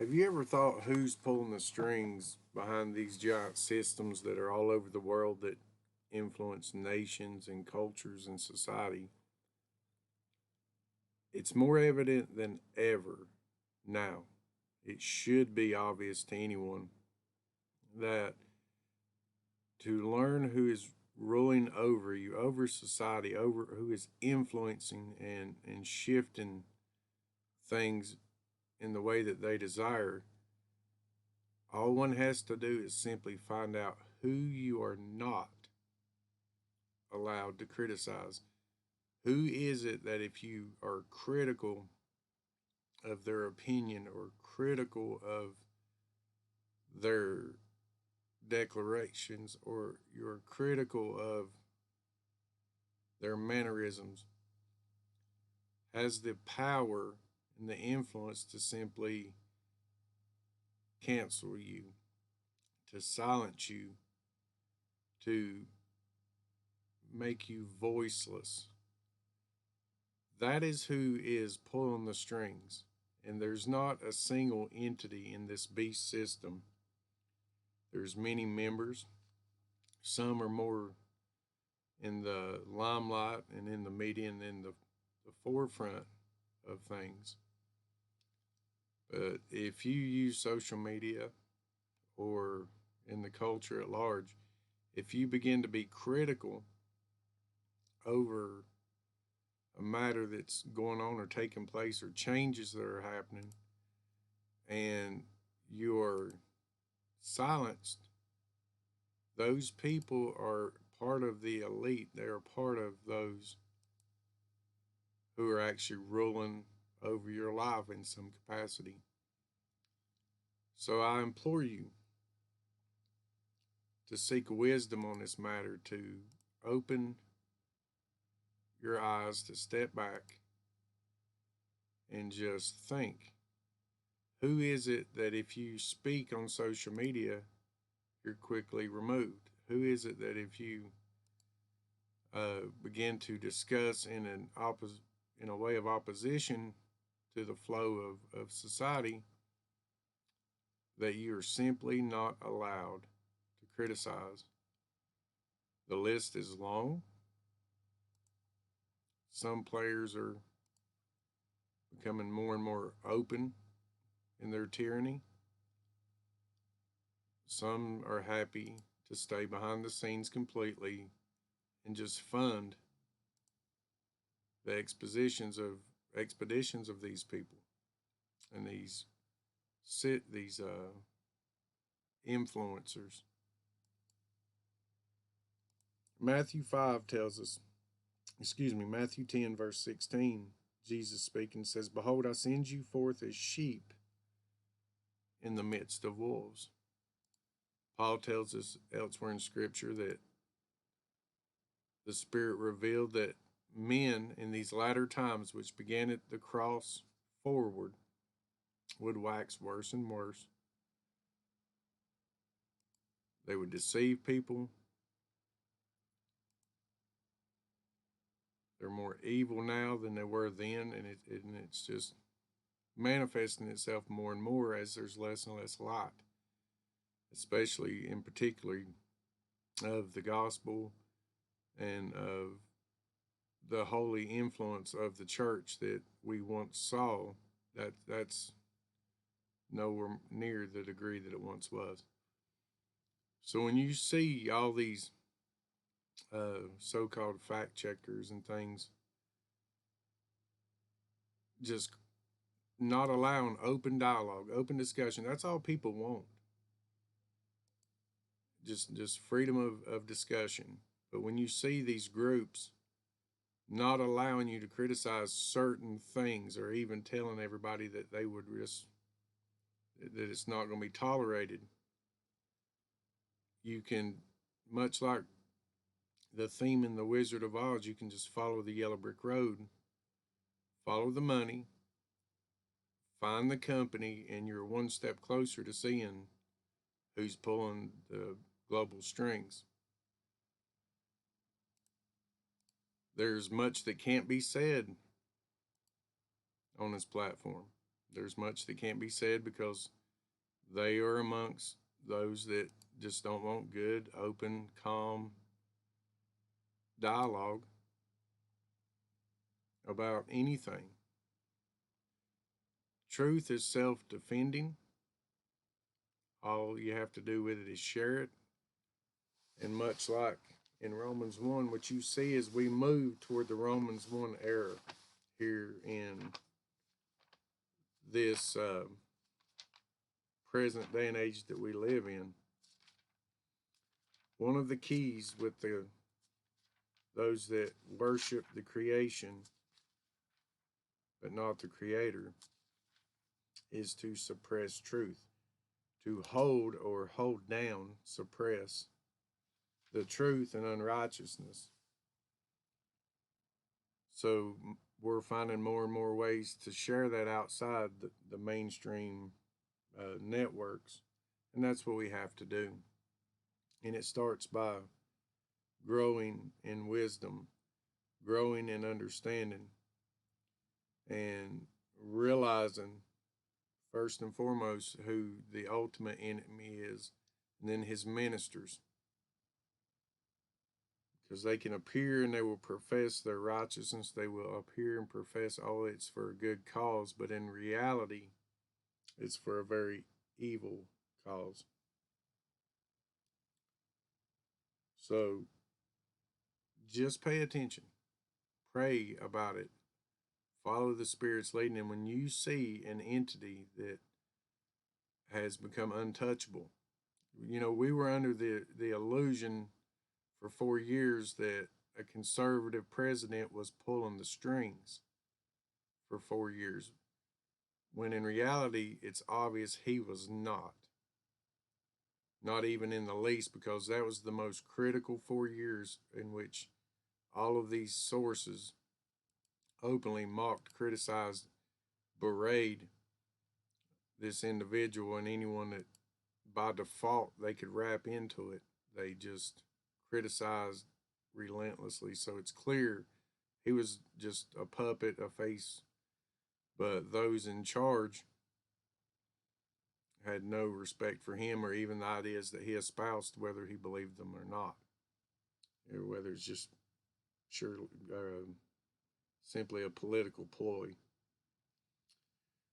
Have you ever thought who's pulling the strings behind these giant systems that are all over the world that influence nations and cultures and society? It's more evident than ever now. It should be obvious to anyone that to learn who is ruling over you, over society, over who is influencing and shifting things in the way that they desire, all one has to do is simply find out who you are not allowed to criticize. Who is it that if you are critical of their opinion or critical of their declarations or you're critical of their mannerisms, has the power and the influence to simply cancel you, to silence you, to make you voiceless? That is who is pulling the strings. And there's not a single entity in this beast system. There's many members. Some are more in the limelight and in the media and in the forefront of things. But if you use social media or in the culture at large, if you begin to be critical over a matter that's going on or taking place or changes that are happening and you're silenced, those people are part of the elite. They are part of those who are actually ruling over your life in some capacity. So I implore you to seek wisdom on this matter, to open your eyes, to step back and just think, who is it that if you speak on social media, you're quickly removed? Who is it that if you begin to discuss in a way of opposition to the flow of society, that you are simply not allowed to criticize? The list is long. Some players are becoming more and more open in their tyranny. Some are happy to stay behind the scenes completely and just fund the expeditions of these people and these influencers. Matthew 5 tells us, Matthew 10 verse 16, Jesus speaking says, "Behold, I send you forth as sheep in the midst of wolves." Paul tells us elsewhere in Scripture that the Spirit revealed that men in these latter times, which began at the cross forward, would wax worse and worse. They would deceive people. They're more evil now than they were then, and it's just manifesting itself more and more as there's less and less light, especially in particular of the gospel and of the holy influence of the church that we once saw. That's nowhere near the degree that it once was. So when you see all these so-called fact checkers and things just not allowing open dialogue, open discussion, that's all people want. Just freedom of discussion. But when you see these groups not allowing you to criticize certain things or even telling everybody that they would risk that it's not going to be tolerated, you can, much like the theme in The Wizard of Oz, you can just follow the yellow brick road, follow the money, find the company, and you're one step closer to seeing who's pulling the global strings. There's much that can't be said on this platform. There's much that can't be said because they are amongst those that just don't want good, open, calm dialogue about anything. Truth is self defending. All you have to do with it is share it. And much like in Romans 1, what you see as we move toward the Romans 1 era here in this present day and age that we live in, one of the keys with those that worship the creation but not the creator is to suppress truth, to hold or hold down, suppress the truth and unrighteousness. So we're finding more and more ways to share that outside the mainstream networks, and that's what we have to do. And it starts by growing in wisdom, growing in understanding, and realizing first and foremost who the ultimate enemy is, and then his ministers. Because they can appear and they will profess their righteousness, they will appear and profess, oh, it's for a good cause, but in reality, it's for a very evil cause. So just pay attention, pray about it, follow the Spirit's leading, and when you see an entity that has become untouchable, we were under the illusion for 4 years that a conservative president was pulling the strings for 4 years, when in reality, it's obvious he was not. Not even in the least, because that was the most critical 4 years in which all of these sources openly mocked, criticized, berated this individual, and anyone that by default they could wrap into it, they just criticized relentlessly. So it's clear he was just a puppet, a face, but those in charge had no respect for him or even the ideas that he espoused, whether he believed them or not, or whether it's just sure simply a political ploy.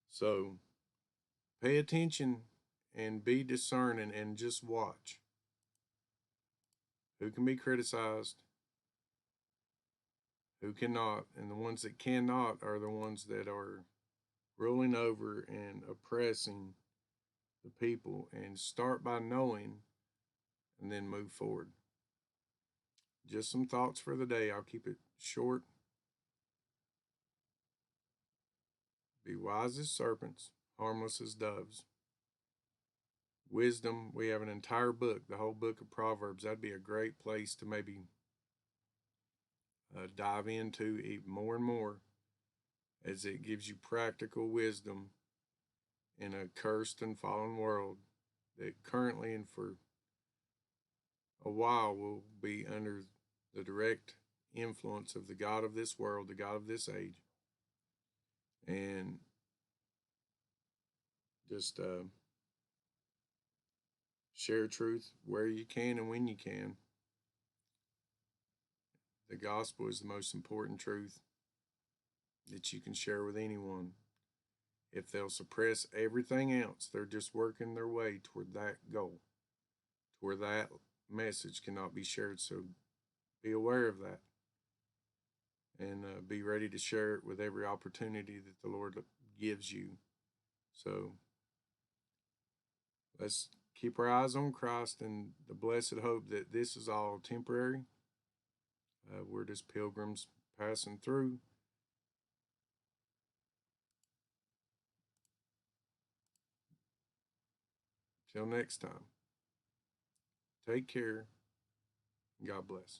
So pay attention and be discerning and just watch who can be criticized, who cannot, and the ones that cannot are the ones that are ruling over and oppressing the people. And start by knowing and then move forward. Just some thoughts for the day. I'll keep it short. Be wise as serpents, harmless as doves. Wisdom, we have an entire book, the whole book of Proverbs. That'd be a great place to maybe dive into even more and more, as it gives you practical wisdom in a cursed and fallen world that currently and for a while will be under the direct influence of the God of this world, the God of this age. And just share truth where you can and when you can. The gospel is the most important truth that you can share with anyone. If they'll suppress everything else, they're just working their way toward that goal, to where that message cannot be shared. So be aware of that, and be ready to share it with every opportunity that the Lord gives you. So let's keep our eyes on Christ and the blessed hope that this is all temporary. We're just pilgrims passing through. Till next time, take care. God bless.